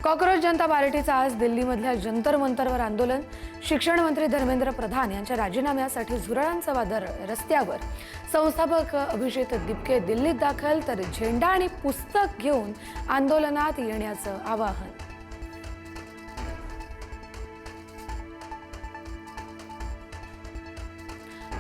Cockroach जनता पार्टीचं आज दिल्लीमधल्या जंतर मंतरवर आंदोलन। शिक्षण मंत्री धर्मेंद्र प्रधान यांच्या राजीनाम्यासाठी झुरळांचा वादळ रस्त्यावर। संस्थापक अभिजित दिपके दिल्लीत दाखल, तर झेंडा आणि पुस्तक घेऊन आंदोलनात येण्याचं आवाहन।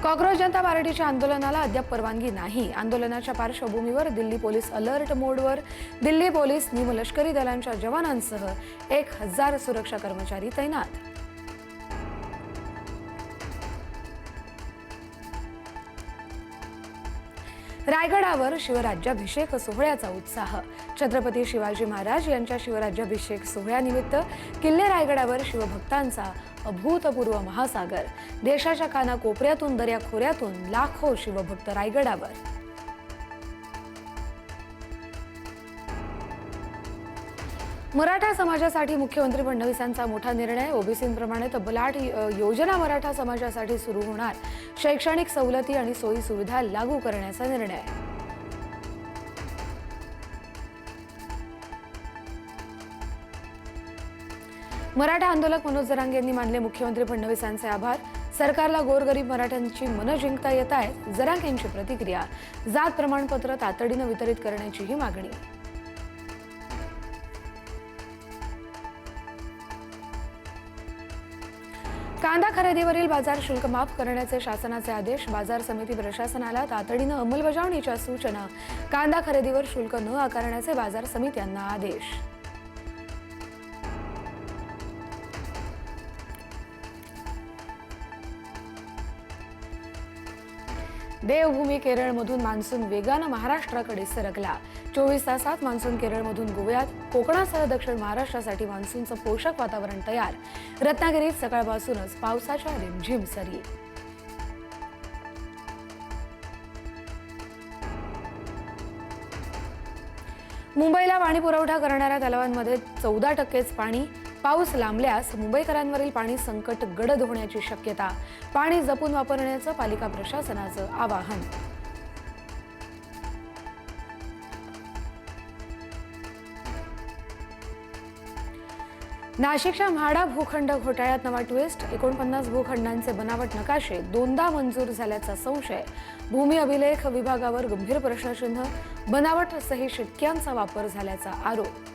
कॉकरोच जनता पार्टीच्या आंदोलनाला अद्याप परवानगी नाही। आंदोलनाच्या पार्श्वभूमीवर दिल्ली पोलीस अलर्ट मोडवर। दिल्ली पोलीस निमलष्करी दलांच्या जवानांसह 1000 सुरक्षा कर्मचारी तैनात। रायगडावर शिवराज्याभिषेक सोहळ्याचा उत्साह। छत्रपती शिवाजी महाराज यांच्या शिवराज्याभिषेक सोहळ्यानिमित्त किल्ले रायगडावर शिवभक्तांचा अभूतपूर्व महासागर। देशाच्या कानाकोपऱ्यातून दऱ्याखोऱ्यातून लाखो शिवभक्त रायगडावर। मराठा समाजासाठी मुख्यमंत्री फडणवीसांचा मोठा निर्णय। ओबीसींप्रमाणे तब्बल 8 योजना मराठा समाजासाठी सुरू होणार। शैक्षणिक सवलती आणि सोयी सुविधा लागू करण्याचा निर्णय। मराठा आंदोलक मनोज जरांगे यांनी मानले मुख्यमंत्री फडणवीसांचे आभार। सरकारला गोरगरीब मराठ्यांची मनं जिंकता येत आहेत। जरांगेंची प्रतिक्रिया। जात प्रमाणपत्र तातडीने वितरित करण्याचीही मागणी। कांदा खरेदीवरील बाजार शुल्क माफ करण्याचे शासनाचे आदेश। बाजार समिती प्रशासनाला तातडीने अंमलबजावणीच्या सूचना। कांदा खरेदीवर शुल्क न आकारण्याचे बाजार समित्यांना आदेश। देवभूमी केरळमधून मान्सून वेगाने महाराष्ट्राकडे सरकला। 24 तासात मान्सून केरळमधून गोव्यात, कोकणासह दक्षिण महाराष्ट्रासाठी मान्सूनचं पोषक वातावरण तयार। रत्नागिरीत सकाळपासूनच पावसाच्या रिमझिम सरी। मुंबईला पाणी पुरवठा करणाऱ्या तलावांमध्ये 14%च पाणी। पाऊस लांबल्यास मुंबईकरांवरील पाणी संकट गडद होण्याची शक्यता। पाणी जपून वापरण्याचं पालिका प्रशासनाचं आवाहन। नाशिकच्या म्हाडा भूखंड घोटाळ्यात नवा ट्विस्ट। 49 भूखंडांचे बनावट नकाशे दोनदा मंजूर झाल्याचा संशय। भूमी अभिलेख विभागावर गंभीर प्रश्नचिन्ह। बनावट सही शिक्क्यांचा वापर झाल्याचा आरोप।